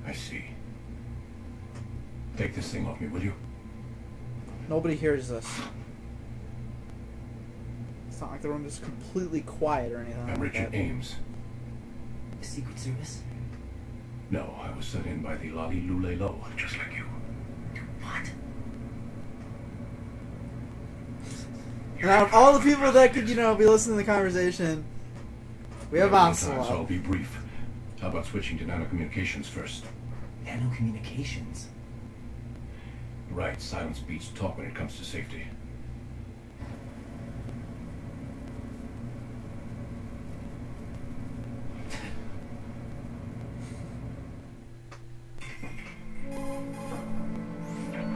I see. Take this thing off me, will you? Nobody hears this. It's not like the room is completely quiet or anything I'm like Richard that. Ames. The Secret Service? No, I was sent in by the Lali Lule Lo, just like you. What? And out of all the people that could, you know, be listening to the conversation, we have Time, so I'll Onslaught. be brief. How about switching to nanocommunications first? Nanocommunications? Right, silence beats talk when it comes to safety.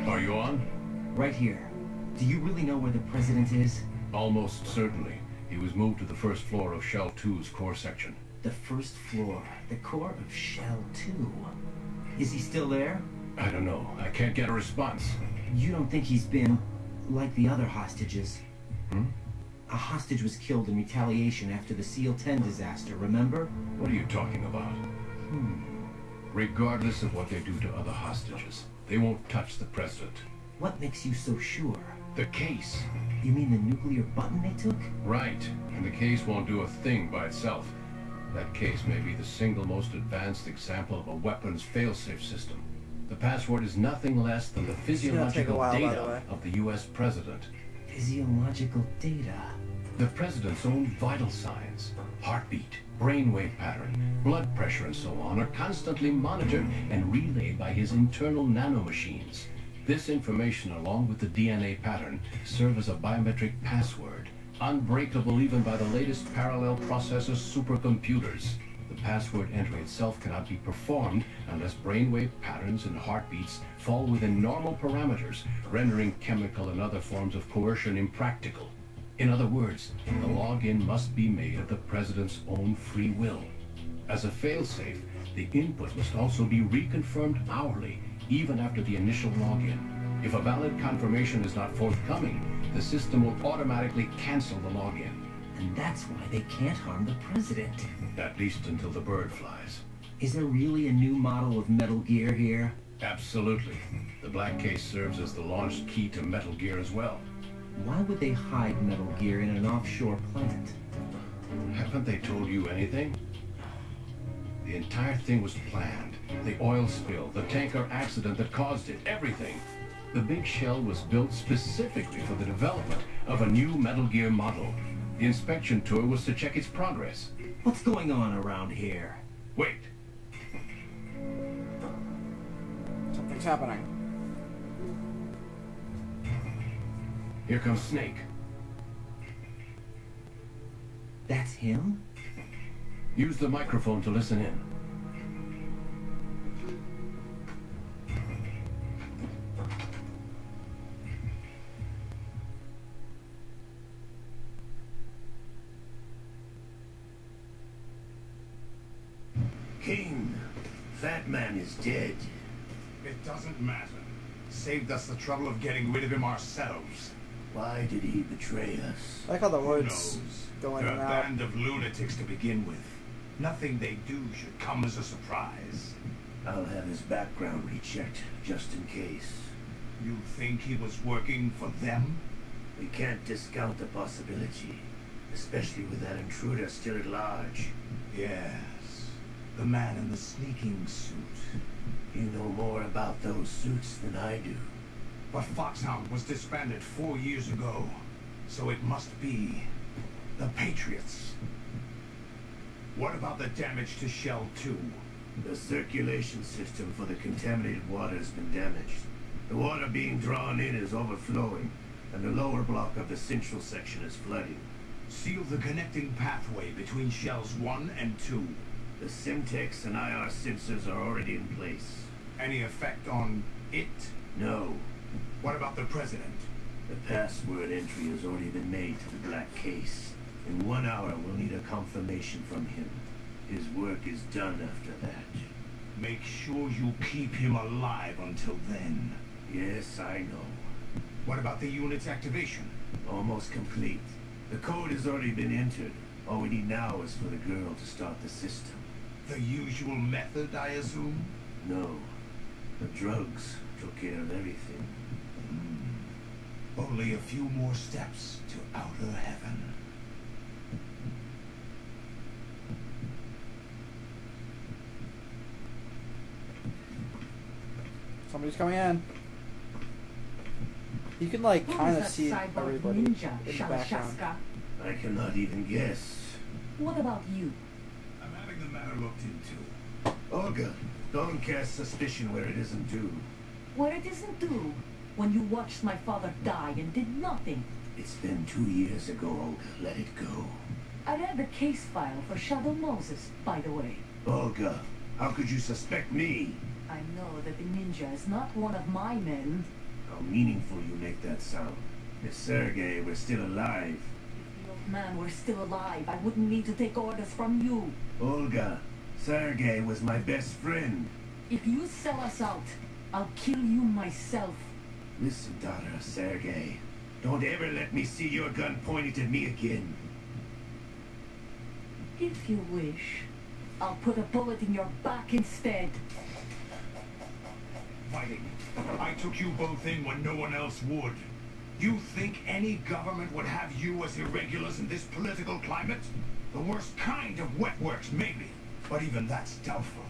Are you on? Right here. Do you really know where the president is? Almost certainly. He was moved to the first floor of Shell 2's core section. The first floor. The core of Shell 2. Is he still there? I don't know. I can't get a response. You don't think he's been like the other hostages? Hmm? A hostage was killed in retaliation after the SEAL 10 disaster, remember? What are you talking about? Hmm. Regardless of what they do to other hostages, they won't touch the president. What makes you so sure? The case. You mean the nuclear button they took? Right. And the case won't do a thing by itself. That case may be the single most advanced example of a weapons failsafe system. The password is nothing less than the take a physiological while, by the data way. of the U.S. president. Physiological data. The president's own vital signs, heartbeat, brainwave pattern, blood pressure, and so on are constantly monitored and relayed by his internal nanomachines. This information, along with the DNA pattern, serve as a biometric password, unbreakable even by the latest parallel processor supercomputers. The password entry itself cannot be performed unless brainwave patterns and heartbeats fall within normal parameters, rendering chemical and other forms of coercion impractical. In other words, the login must be made of the president's own free will. As a failsafe, the input must also be reconfirmed hourly, even after the initial login. If a valid confirmation is not forthcoming, the system will automatically cancel the login. And that's why they can't harm the president. At least until the bird flies. Is there really a new model of Metal Gear here? Absolutely. The black case serves as the launch key to Metal Gear as well. Why would they hide Metal Gear in an offshore plant? Haven't they told you anything? The entire thing was planned. The oil spill, the tanker accident that caused it, everything. The big shell was built specifically for the development of a new Metal Gear model. The inspection tour was to check its progress. What's going on around here? Wait. Something's happening. Here comes Snake. That's him? Use the microphone to listen in. King, that man is dead. It doesn't matter. Saved us the trouble of getting rid of him ourselves. Why did he betray us? I like how the Who words knows? go in They're and a out. band of lunatics to begin with. Nothing they do should come as a surprise. I'll have his background rechecked, just in case. You think he was working for them? We can't discount the possibility, especially with that intruder still at large. Yes. The man in the sneaking suit. You know more about those suits than I do. But Foxhound was disbanded 4 years ago. So it must be the Patriots. What about the damage to Shell 2? The circulation system for the contaminated water has been damaged. The water being drawn in is overflowing, and the lower block of the central section is flooding. Seal the connecting pathway between Shells 1 and 2. The Simtex and IR sensors are already in place. Any effect on it? No. What about the president? The password entry has already been made to the black case. In 1 hour, we'll need a confirmation from him. His work is done after that. Make sure you keep him alive until then. Yes, I know. What about the unit's activation? Almost complete. The code has already been entered. All we need now is for the girl to start the system. The usual method, I assume? No. The drugs took care of everything. Only a few more steps to outer heaven. Somebody's coming in. You can like Who kind is of that see cyborg everybody ninja, in the background. Shalashaska? I cannot even guess. What about you? I'm having the matter looked into. Olga, don't cast suspicion where it isn't due. Where it isn't due, when you watched my father die and did nothing. It's been 2 years ago, Olga. Let it go. I read the case file for Shadow Moses, by the way. Olga, how could you suspect me? I know that the ninja is not one of my men. How meaningful you make that sound. If Sergei were still alive. If the old man were still alive, I wouldn't need to take orders from you. Olga, Sergei was my best friend. If you sell us out, I'll kill you myself. Listen, daughter, Sergei. Don't ever let me see your gun pointed at me again. If you wish, I'll put a bullet in your back instead. Fighting. I took you both in when no one else would. You think any government would have you as irregulars in this political climate? The worst kind of wet works, maybe. But even that's doubtful.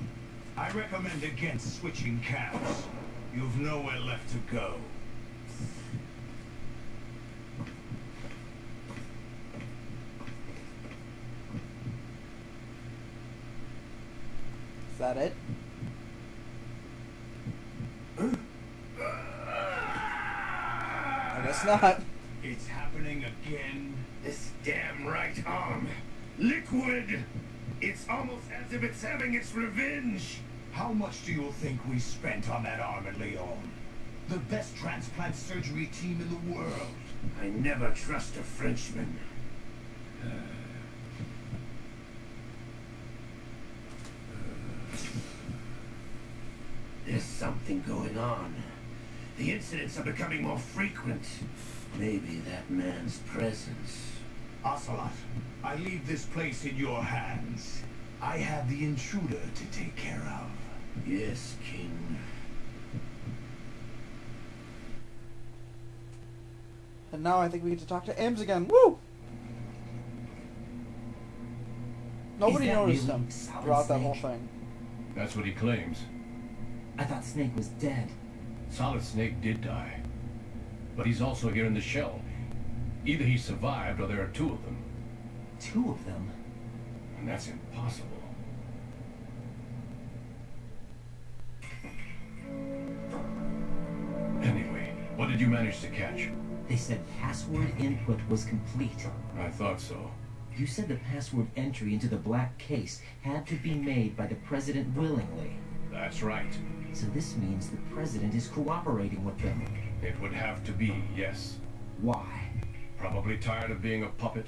I recommend against switching camps. You've nowhere left to go. Is that it? I guess not. It's happening again. This damn right arm. Liquid! It's almost as if it's having its revenge. How much do you think we spent on that arm in Lyon? The best transplant surgery team in the world. I never trust a Frenchman. There's something going on. The incidents are becoming more frequent. Maybe that man's presence. Ocelot, I leave this place in your hands. I have the intruder to take care of. Yes, King. And now I think we get to talk to Ames again. Woo! Nobody that noticed really him Solid throughout that Snake? whole thing. That's what he claims. I thought Snake was dead. Solid Snake did die. But he's also here in the shell. Either he survived or there are two of them. Two of them? And that's impossible. Anyway, what did you manage to catch? They said password input was complete. I thought so. You said the password entry into the black case had to be made by the president willingly. That's right. So this means the president is cooperating with them. It would have to be, yes. Why? Probably tired of being a puppet,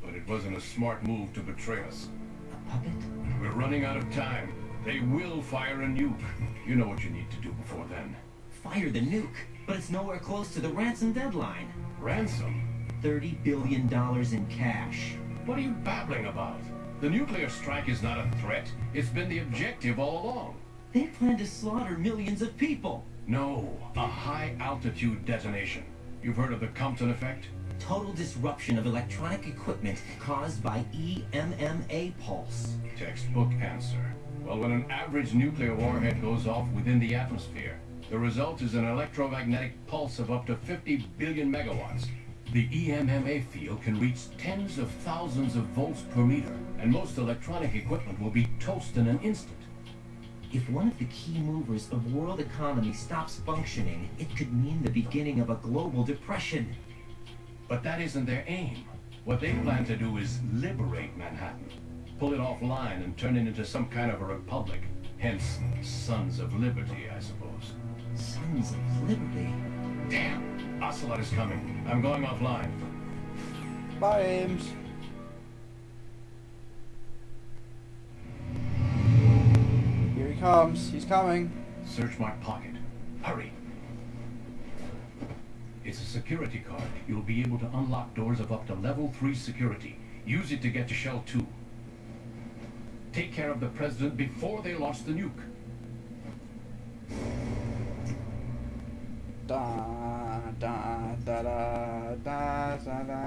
but it wasn't a smart move to betray us. A puppet? We're running out of time. They will fire a nuke. You know what you need to do before then. Fire the nuke, but it's nowhere close to the ransom deadline. Ransom? $30 billion in cash. What are you babbling about? The nuclear strike is not a threat. It's been the objective all along. They plan to slaughter millions of people. No, a high-altitude detonation. You've heard of the Compton effect? Total disruption of electronic equipment caused by EMMA pulse. Textbook answer. Well, when an average nuclear warhead goes off within the atmosphere, the result is an electromagnetic pulse of up to 50 billion megawatts. The EMMA field can reach tens of thousands of volts per meter, and most electronic equipment will be toast in an instant. If one of the key movers of world economy stops functioning, it could mean the beginning of a global depression. But that isn't their aim. What they plan to do is liberate Manhattan. Pull it offline and turn it into some kind of a republic. Hence, Sons of Liberty, I suppose. Sons of Liberty? Damn! Ocelot is coming. I'm going offline. Bye, Ames. Here he comes. He's coming. Search my pocket. Hurry! It's a security card. You'll be able to unlock doors of up to level 3 security. Use it to get to Shell 2. Take care of the president before they launch the nuke.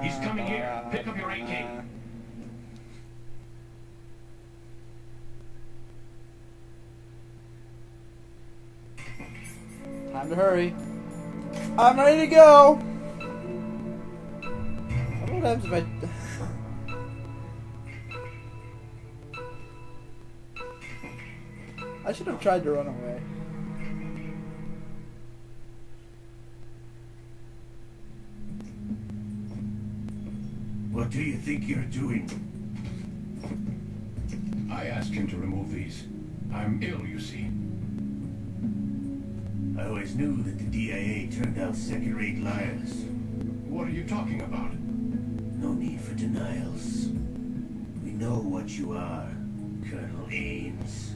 He's coming here. Pick up your AK. Time to hurry. I'm ready to go. I wonder what happens if I should have tried to run away. What do you think you're doing? I asked him to remove these. I'm ill, you see. I always knew that the DIA turned out second-rate liars. What are you talking about? No need for denials. We know what you are, Colonel Ames.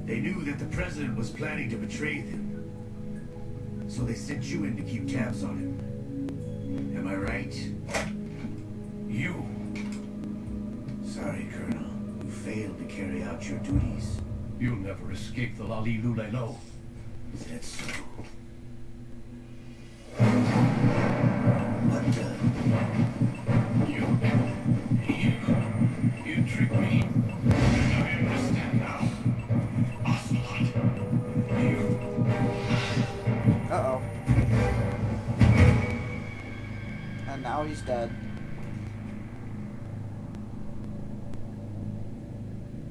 They knew that the president was planning to betray them. So they sent you in to keep tabs on him. Am I right? You. Sorry, Colonel. You failed to carry out your duties. You'll never escape the Lali-Lulelo. Is that so? What the? You tricked me. I understand now. Ocelot. You. Uh-oh. And now he's dead.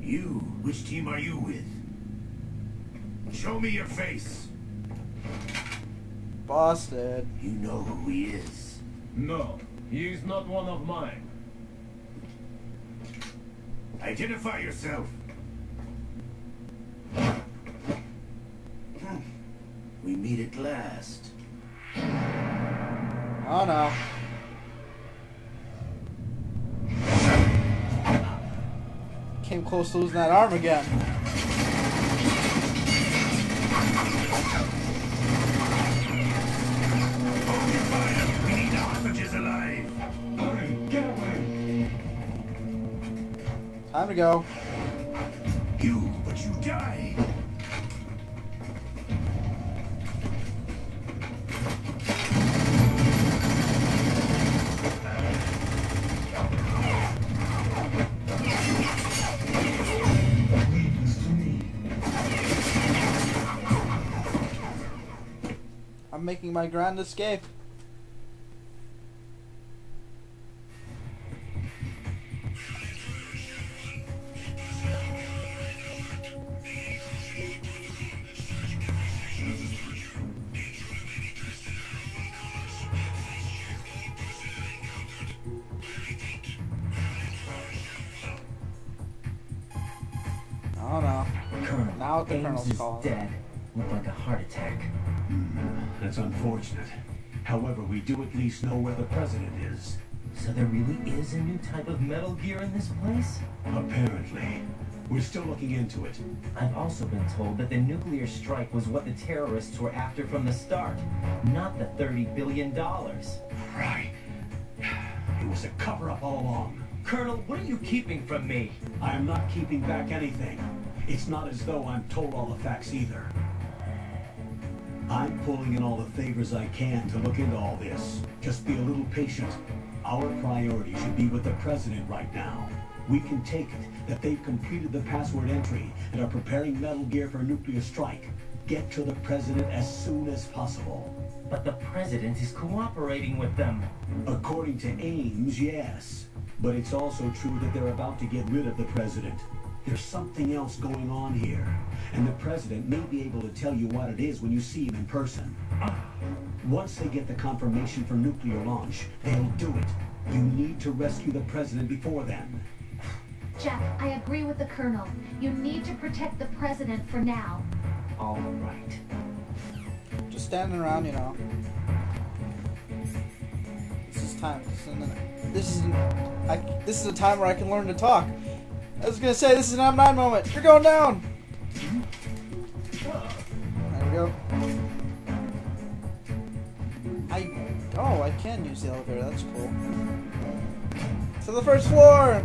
You? Which team are you with? Show me your face. Busted. You know who he is. No, he is not one of mine. Identify yourself. We meet at last. Oh no. Came close to losing that arm again. Hold your fire. We need the hostages alive. Hurry, get away. Time to go. You, but you die. I'm making my grand escape. Oh no. Colonel, Now the Ames Colonel's is calling. dead. Looked like a heart attack. That's unfortunate. However, we do at least know where the president is. So there really is a new type of Metal Gear in this place? Apparently. We're still looking into it. I've also been told that the nuclear strike was what the terrorists were after from the start, not the $30 billion. Right. It was a cover-up all along. Colonel, what are you keeping from me? I am not keeping back anything. It's not as though I'm told all the facts either. I'm pulling in all the favors I can to look into all this. Just be a little patient. Our priority should be with the president right now. We can take it that they've completed the password entry and are preparing Metal Gear for a nuclear strike. Get to the president as soon as possible. But the president is cooperating with them. According to Ames, yes. But it's also true that they're about to get rid of the president. There's something else going on here, and the president may be able to tell you what it is when you see him in person. Once they get the confirmation for nuclear launch, they'll do it. You need to rescue the president before then. Jack, I agree with the Colonel. You need to protect the president for now. All right. Just standing around, you know. This is time. This is a time where I can learn to talk. I was gonna say, this is an M9 moment. You're going down. There we go. I can use the elevator. That's cool. To the first floor.